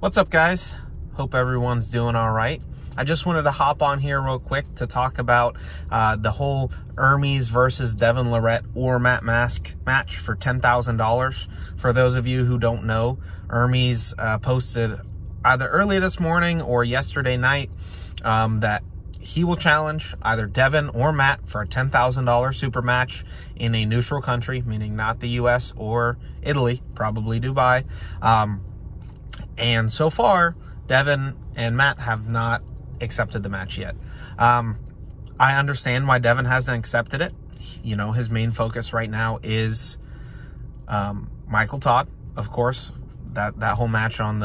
What's up, guys? Hope everyone's doing all right. I just wanted to hop on here real quick to talk about the whole Ermes versus Devon Larratt or Matt Mask match for $10,000. For those of you who don't know, Ermes posted either early this morning or yesterday night that he will challenge either Devon or Matt for a $10,000 super match in a neutral country, meaning not the US or Italy, probably Dubai. And so far, Devon and Matt have not accepted the match yet. I understand why Devon hasn't accepted it. You know, his main focus right now is Michael Todd, of course. That whole match on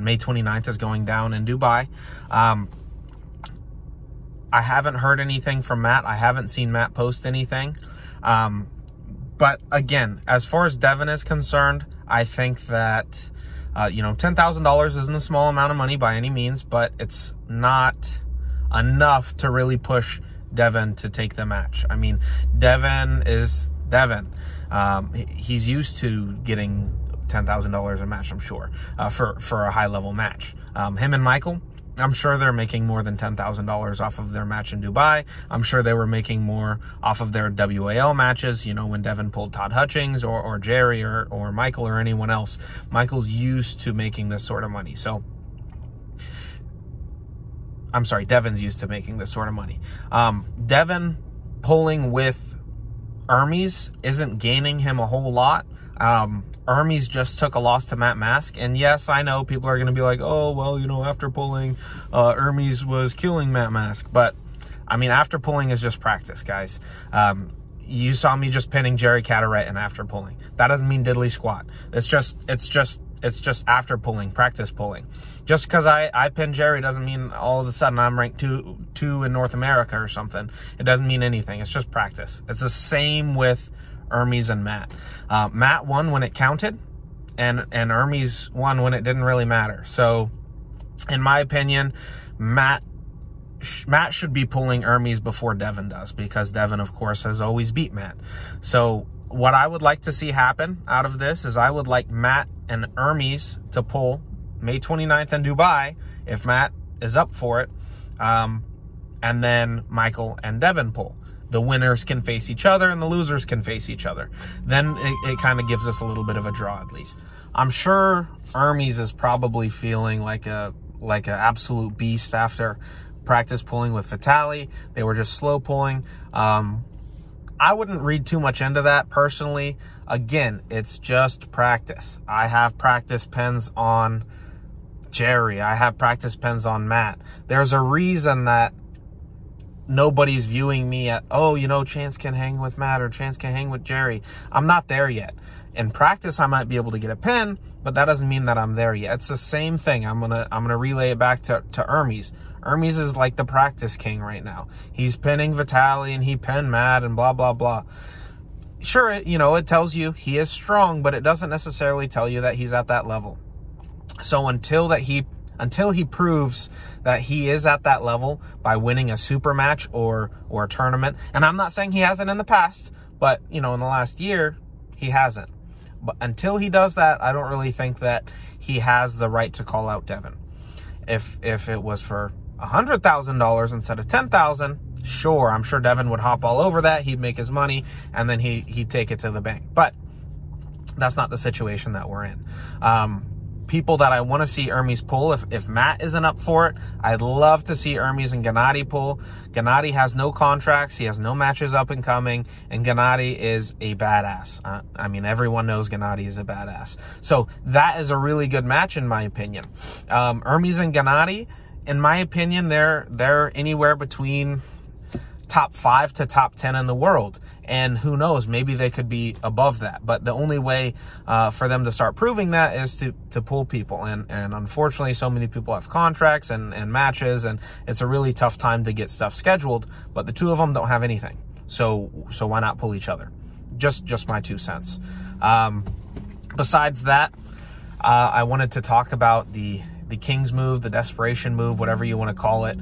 May 29th is going down in Dubai. I haven't heard anything from Matt. I haven't seen Matt post anything. But again, as far as Devon is concerned, I think that you know, $10,000 isn't a small amount of money by any means, but it's not enough to really push Devon to take the match. I mean, Devon is Devon. He's used to getting $10,000 a match, I'm sure, for a high-level match. Him and Michael, I'm sure they're making more than $10,000 off of their match in Dubai. I'm sure they were making more off of their WAL matches, you know, when Devon pulled Todd Hutchings or Jerry or Michael or anyone else. Michael's used to making this sort of money. So, I'm sorry, Devon's used to making this sort of money. Devon pulling with Ermes isn't gaining him a whole lot. Ermes just took a loss to Matt Mask. And yes, I know people are going to be like, oh, well, you know, after pulling, Ermes was killing Matt Mask. But, I mean, after pulling is just practice, guys. You saw me just pinning Jerry Carteret in after pulling. That doesn't mean diddly squat. It's just after pulling, practice pulling. Just because I pin Jerry doesn't mean all of a sudden I'm ranked two in North America or something. It doesn't mean anything. It's just practice. It's the same with Ermes and Matt. Matt won when it counted, and Ermes won when it didn't really matter. So, in my opinion, Matt should be pulling Ermes before Devon does, because Devon, of course, has always beat Matt. So, what I would like to see happen out of this is I would like Matt and Ermes to pull May 29th in Dubai, if Matt is up for it, and then Michael and Devon pull. The winners can face each other and the losers can face each other. Then it kind of gives us a little bit of a draw, at least. I'm sure Ermes is probably feeling like an absolute beast after practice pulling with Vitali. They were just slow pulling. I wouldn't read too much into that personally. Again, it's just practice. I have practice pens on Jerry. I have practice pens on Matt. There's a reason that nobody's viewing me at, oh, you know, Chance can hang with Matt or Chance can hang with Jerry. I'm not there yet. In practice, I might be able to get a pin, but that doesn't mean that I'm there yet. It's the same thing. I'm gonna relay it back to Ermes. Ermes is like the practice king right now. He's pinning Vitali and he pinned Matt and blah, blah, blah. Sure, you know, it tells you he is strong, but it doesn't necessarily tell you that he's at that level. So until he proves that he is at that level by winning a super match or a tournament, and I'm not saying he hasn't in the past, but, you know, in the last year, he hasn't. But until he does that, I don't really think that he has the right to call out Devon. If it was for $100,000 instead of $10,000, sure, I'm sure Devon would hop all over that. He'd make his money, and then he'd take it to the bank. But that's not the situation that we're in. People that I want to see Ermes pull, if Matt isn't up for it, I'd love to see Ermes and Gennady pull. Gennady has no contracts. He has no matches up and coming. And Gennady is a badass. I mean, everyone knows Gennady is a badass. So that is a really good match, in my opinion. Ermes and Gennady, in my opinion, they're anywhere between top 5 to top 10 in the world. And who knows, maybe they could be above that. But the only way for them to start proving that is to pull people. And unfortunately, so many people have contracts and matches, and it's a really tough time to get stuff scheduled. But the two of them don't have anything. So why not pull each other? Just my 2 cents. Besides that, I wanted to talk about the King's move, the desperation move, whatever you want to call it.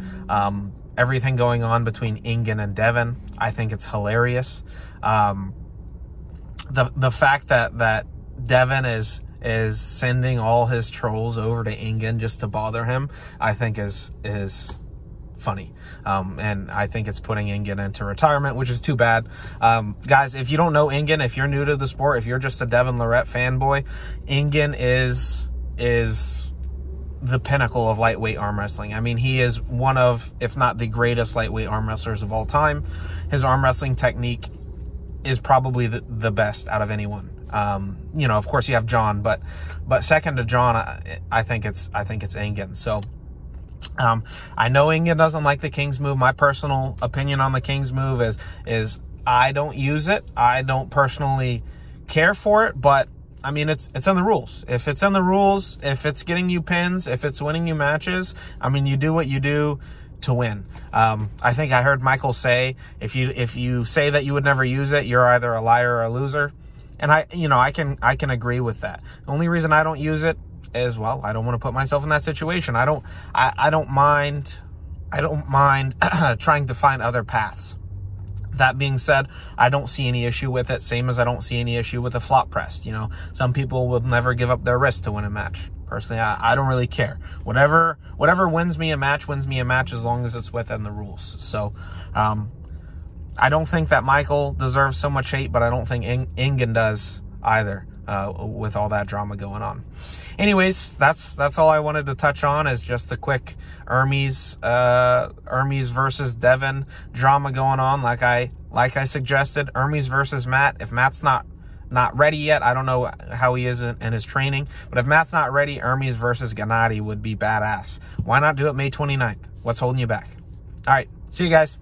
Everything going on between Ingen and Devon, I think it's hilarious. The fact that Devon is is sending all his trolls over to Ingen just to bother him, I think is funny. And I think it's putting Ingen into retirement, which is too bad. Guys, if you don't know Ingen, if you're new to the sport, if you're just a Devon Larratt fanboy, Ingen is the pinnacle of lightweight arm wrestling. I mean, he is one of, if not the greatest lightweight arm wrestlers of all time. His arm wrestling technique is probably the best out of anyone. You know, of course you have John, but second to John, I think it's Ingen. So I know Ingen doesn't like the King's move. My personal opinion on the King's move is I don't use it. I don't personally care for it, but I mean, it's in the rules. If it's in the rules, if it's getting you pins, if it's winning you matches, I mean, you do what you do to win. I think I heard Michael say, if you say that you would never use it, you're either a liar or a loser. And I can agree with that. The only reason I don't use it is, well, I don't want to put myself in that situation. I don't mind trying to find other paths. That being said, I don't see any issue with it, same as I don't see any issue with a flop press. You know, some people will never give up their wrist to win a match. Personally, I don't really care. Whatever wins me a match as long as it's within the rules. So, I don't think that Michael deserves so much hate, but I don't think Ingen does either, with all that drama going on. Anyways, that's all I wanted to touch on, is just the quick Ermes versus Devon drama going on. Like I suggested, Ermes versus Matt. If Matt's not ready yet, I don't know how he is in his training, but if Matt's not ready, Ermes versus Gennady would be badass. Why not do it May 29th? What's holding you back? All right, see you guys.